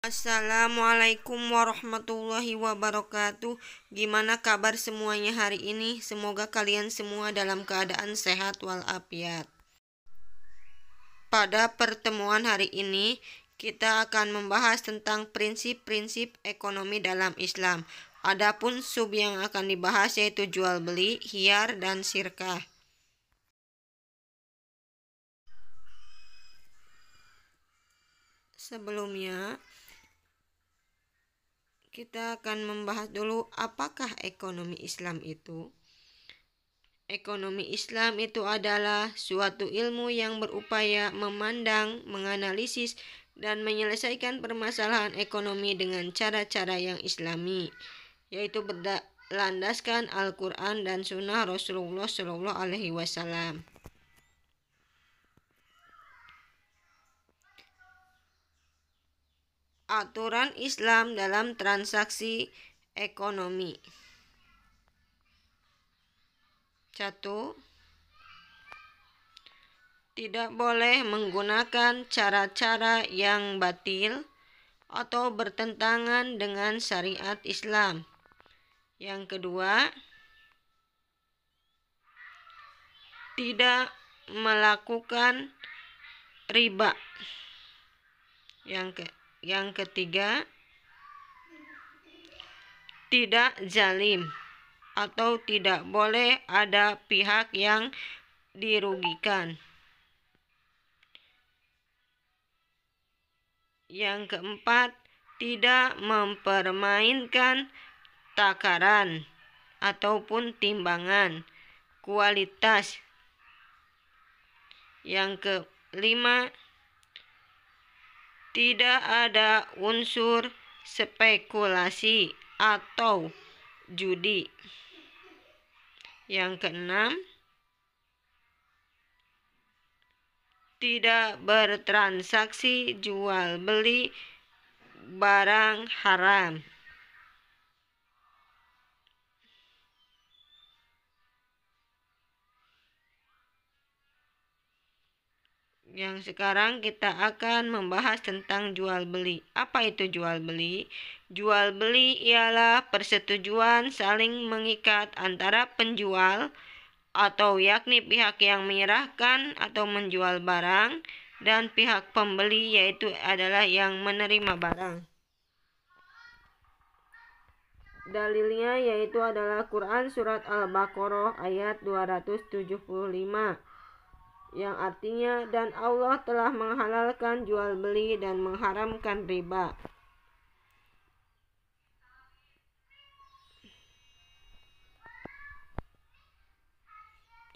Assalamualaikum warahmatullahi wabarakatuh. Gimana kabar semuanya hari ini? Semoga kalian semua dalam keadaan sehat walafiat. Pada pertemuan hari ini, kita akan membahas tentang prinsip-prinsip ekonomi dalam Islam. Adapun sub yang akan dibahas yaitu jual beli, khiyar, dan syirkah. Sebelumnya, kita akan membahas dulu apakah ekonomi Islam itu. Ekonomi Islam itu adalah suatu ilmu yang berupaya memandang, menganalisis, dan menyelesaikan permasalahan ekonomi dengan cara-cara yang islami, yaitu berlandaskan Al-Quran dan Sunnah Rasulullah SAW. Aturan Islam dalam transaksi ekonomi. 1. Tidak boleh menggunakan cara-cara yang batil atau bertentangan dengan syariat Islam. Yang kedua, tidak melakukan riba. Yang ketiga, tidak zalim atau tidak boleh ada pihak yang dirugikan. Yang keempat, tidak mempermainkan takaran ataupun timbangan kualitas. Yang kelima, tidak ada unsur spekulasi atau judi. Yang keenam, tidak bertransaksi jual beli barang haram. Yang sekarang kita akan membahas tentang jual beli. Apa itu jual beli? Jual beli ialah persetujuan saling mengikat antara penjual atau yakni pihak yang menyerahkan atau menjual barang dan pihak pembeli yaitu adalah yang menerima barang. Dalilnya yaitu adalah Quran surat Al-Baqarah ayat 275 yang artinya dan Allah telah menghalalkan jual beli dan mengharamkan riba.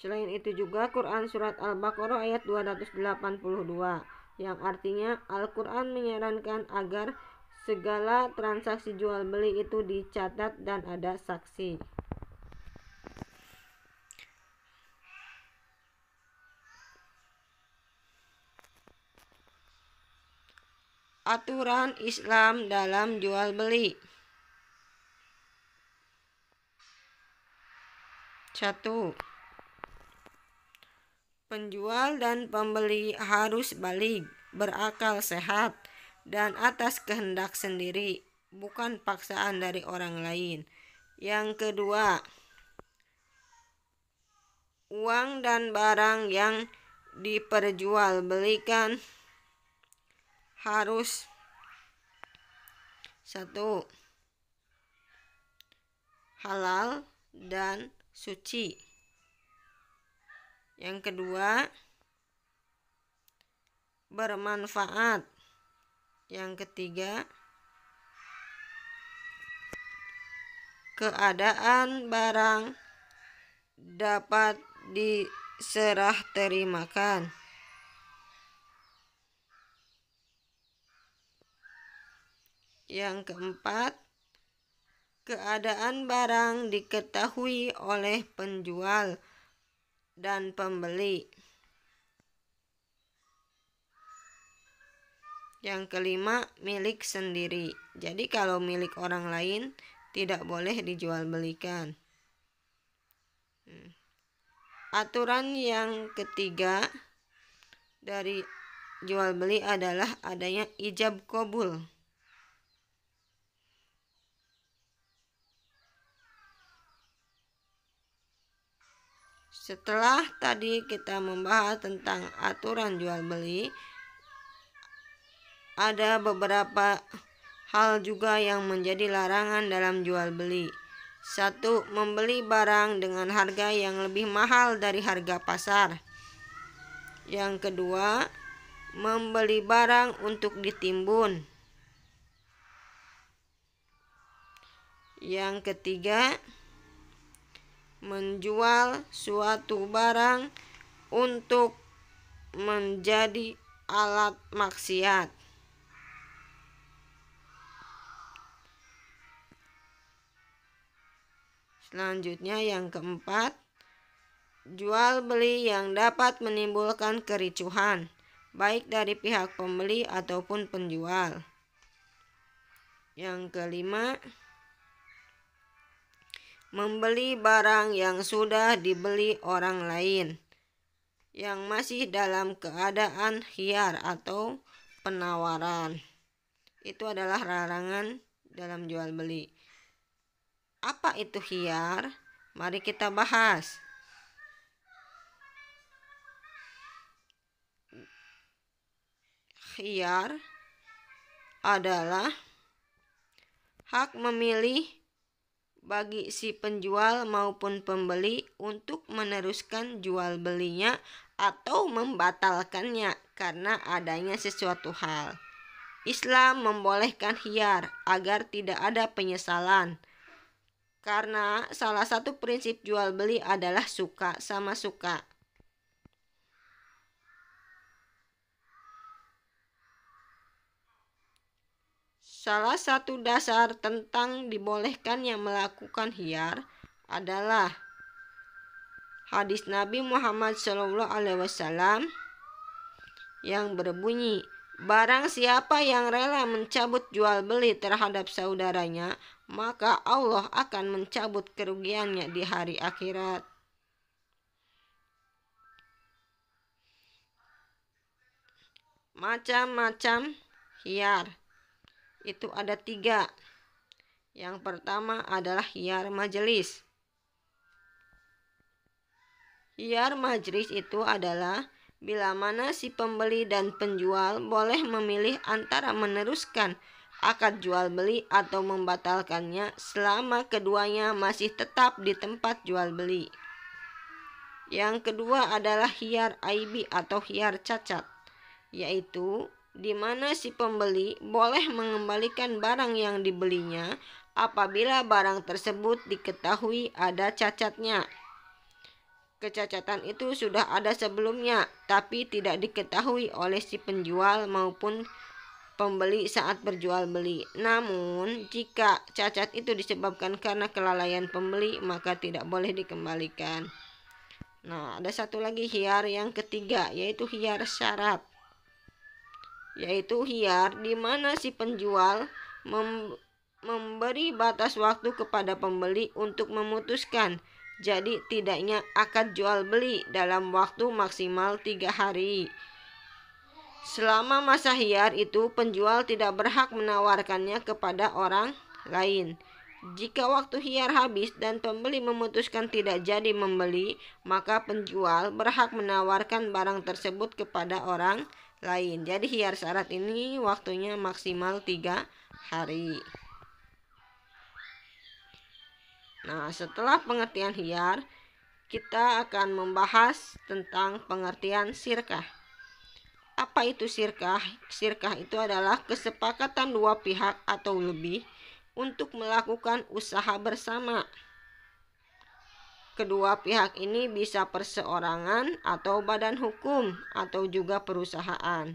Selain itu juga Quran surat Al-Baqarah ayat 282 yang artinya Al-Quran menyarankan agar segala transaksi jual beli itu dicatat dan ada saksi. Aturan Islam dalam jual beli. 1. Penjual dan pembeli harus baligh, berakal sehat, dan atas kehendak sendiri, bukan paksaan dari orang lain. Yang kedua, uang dan barang yang diperjualbelikan harus 1. Halal dan suci. Yang kedua, bermanfaat. Yang ketiga, keadaan barang dapat diserah terimakan. Yang keempat, keadaan barang diketahui oleh penjual dan pembeli. Yang kelima, milik sendiri. Jadi kalau milik orang lain tidak boleh dijual belikan. Aturan yang ketiga dari jual beli adalah adanya ijab qabul. Setelah tadi kita membahas tentang aturan jual beli, ada beberapa hal juga yang menjadi larangan dalam jual beli. 1. Membeli barang dengan harga yang lebih mahal dari harga pasar. Yang kedua, membeli barang untuk ditimbun. Yang ketiga, menjual suatu barang untuk menjadi alat maksiat. Selanjutnya yang keempat, jual beli yang dapat menimbulkan kericuhan, baik dari pihak pembeli ataupun penjual. Yang kelima, membeli barang yang sudah dibeli orang lain, yang masih dalam keadaan khiyar atau penawaran. Itu adalah larangan dalam jual beli. Apa itu khiyar? Mari kita bahas. Khiyar adalah hak memilih bagi si penjual maupun pembeli untuk meneruskan jual belinya atau membatalkannya karena adanya sesuatu hal. Islam membolehkan khiyar agar tidak ada penyesalan. Karena salah satu prinsip jual beli adalah suka sama suka. Salah satu dasar tentang dibolehkannya melakukan khiyar adalah hadis Nabi Muhammad SAW yang berbunyi, barang siapa yang rela mencabut jual beli terhadap saudaranya, maka Allah akan mencabut kerugiannya di hari akhirat. Macam-macam khiyar itu ada 3. Yang pertama adalah khiyar majelis. Khiyar majelis itu adalah bila mana si pembeli dan penjual boleh memilih antara meneruskan akad jual beli atau membatalkannya selama keduanya masih tetap di tempat jual beli. Yang kedua adalah khiyar aibi atau khiyar cacat, yaitu di mana si pembeli boleh mengembalikan barang yang dibelinya apabila barang tersebut diketahui ada cacatnya. Kecacatan itu sudah ada sebelumnya, tapi tidak diketahui oleh si penjual maupun pembeli saat berjual beli. Namun, jika cacat itu disebabkan karena kelalaian pembeli, maka tidak boleh dikembalikan. Nah, ada satu lagi khiyar yang ketiga, yaitu khiyar syarat. Yaitu khiyar di mana si penjual memberi batas waktu kepada pembeli untuk memutuskan. Jadi tidaknya akad jual beli dalam waktu maksimal 3 hari. Selama masa khiyar itu penjual tidak berhak menawarkannya kepada orang lain. Jika waktu khiyar habis dan pembeli memutuskan tidak jadi membeli, maka penjual berhak menawarkan barang tersebut kepada orang lain. Jadi khiyar syarat ini waktunya maksimal 3 hari. Nah, setelah pengertian khiyar, kita akan membahas tentang pengertian syirkah. Apa itu syirkah? Syirkah itu adalah kesepakatan dua pihak atau lebih untuk melakukan usaha bersama. Kedua pihak ini bisa perseorangan atau badan hukum atau juga perusahaan.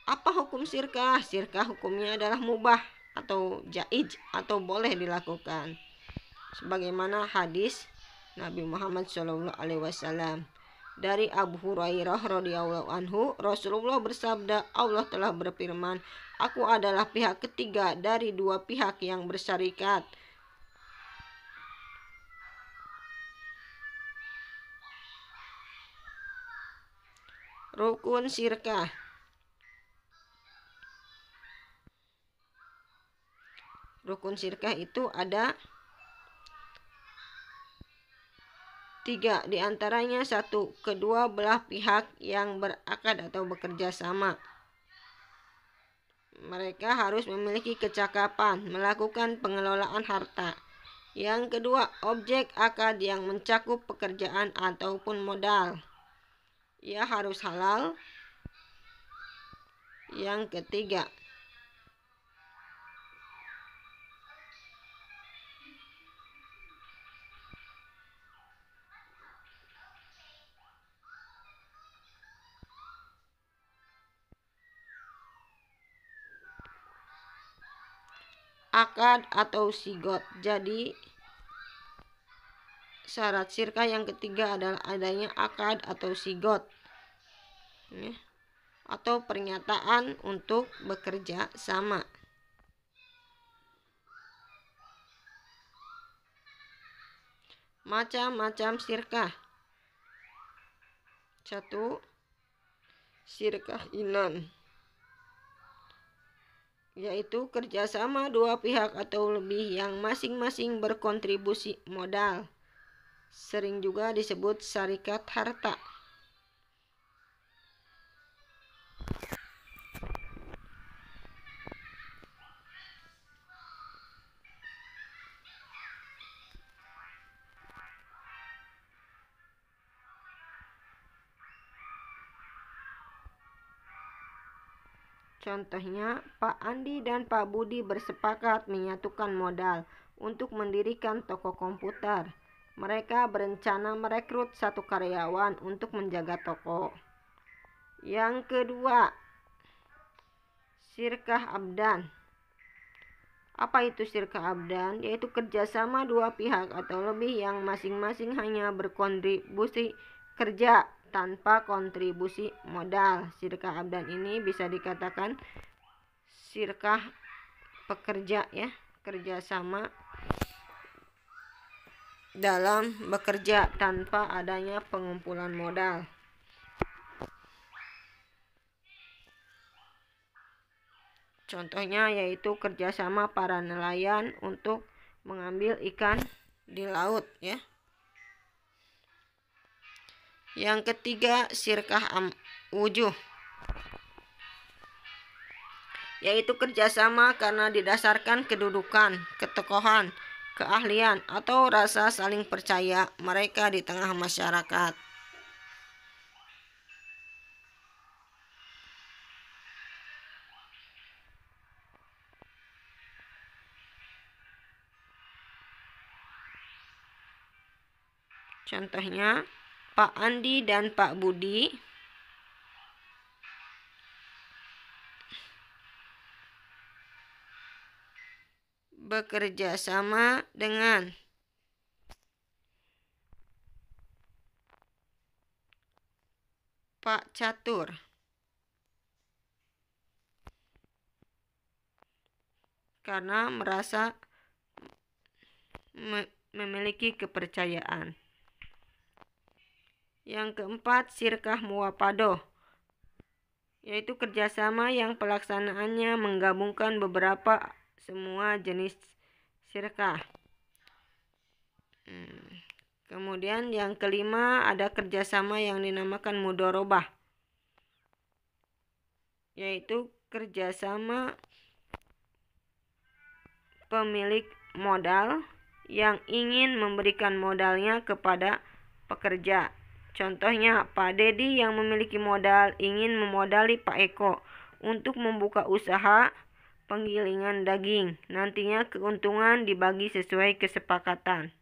Apa hukum syirkah? Syirkah hukumnya adalah mubah atau jaiz atau boleh dilakukan. Sebagaimana hadis Nabi Muhammad SAW dari Abu Hurairah radhiyallahu anhu, Rasulullah bersabda, Allah telah berfirman, aku adalah pihak ketiga dari dua pihak yang bersyarikat. Rukun syirkah. Rukun syirkah itu ada 3. Di antaranya 1. Kedua belah pihak yang berakad atau bekerja sama. Mereka harus memiliki kecakapan melakukan pengelolaan harta. Yang kedua, objek akad yang mencakup pekerjaan ataupun modal. Ia harus halal. Yang ketiga, akad atau sigot. Jadi syarat sirkah yang ketiga adalah adanya akad atau sigot, atau pernyataan untuk bekerja sama. Macam-macam sirkah. 1. Sirkah inan, yaitu kerjasama dua pihak atau lebih yang masing-masing berkontribusi modal. Sering juga disebut syarikat harta. Contohnya, Pak Andi dan Pak Budi bersepakat menyatukan modal untuk mendirikan toko komputer. Mereka berencana merekrut 1 karyawan untuk menjaga toko. Yang kedua, sirkah abdan. Apa itu sirkah abdan? Yaitu kerjasama dua pihak atau lebih yang masing-masing hanya berkontribusi kerja tanpa kontribusi modal. Sirkah abdan ini bisa dikatakan sirkah pekerja, ya, kerjasama dalam bekerja tanpa adanya pengumpulan modal. Contohnya yaitu kerjasama para nelayan untuk mengambil ikan di laut, ya. Yang ketiga, sirkah wujuh, yaitu kerjasama karena didasarkan kedudukan, ketokohan, keahlian, atau rasa saling percaya mereka di tengah masyarakat. Contohnya, Pak Andi dan Pak Budi bekerja sama dengan Pak Catur karena merasa memiliki kepercayaan. Yang keempat, sirkah muwapadoh, yaitu kerjasama yang pelaksanaannya menggabungkan beberapa semua jenis sirkah. Kemudian yang kelima, ada kerjasama yang dinamakan mudorobah, yaitu kerjasama pemilik modal yang ingin memberikan modalnya kepada pekerja. Contohnya, Pak Dedi yang memiliki modal ingin memodali Pak Eko untuk membuka usaha penggilingan daging. Nantinya keuntungan dibagi sesuai kesepakatan.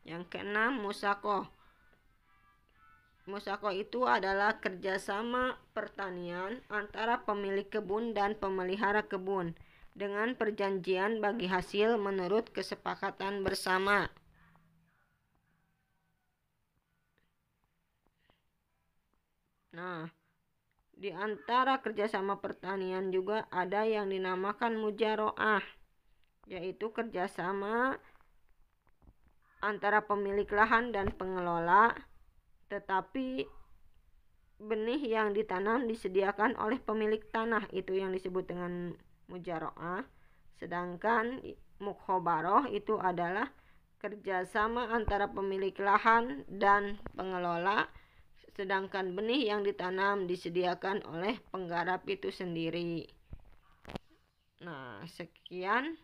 Yang keenam, musakoh. Musakoh itu adalah kerjasama pertanian antara pemilik kebun dan pemelihara kebun dengan perjanjian bagi hasil menurut kesepakatan bersama. Nah, di antara kerjasama pertanian juga ada yang dinamakan mujaroah, yaitu kerjasama antara pemilik lahan dan pengelola, tetapi benih yang ditanam disediakan oleh pemilik tanah, itu yang disebut dengan mujaroah. Sedangkan mukhobaroh itu adalah kerjasama antara pemilik lahan dan pengelola, sedangkan benih yang ditanam disediakan oleh penggarap itu sendiri. Nah, sekian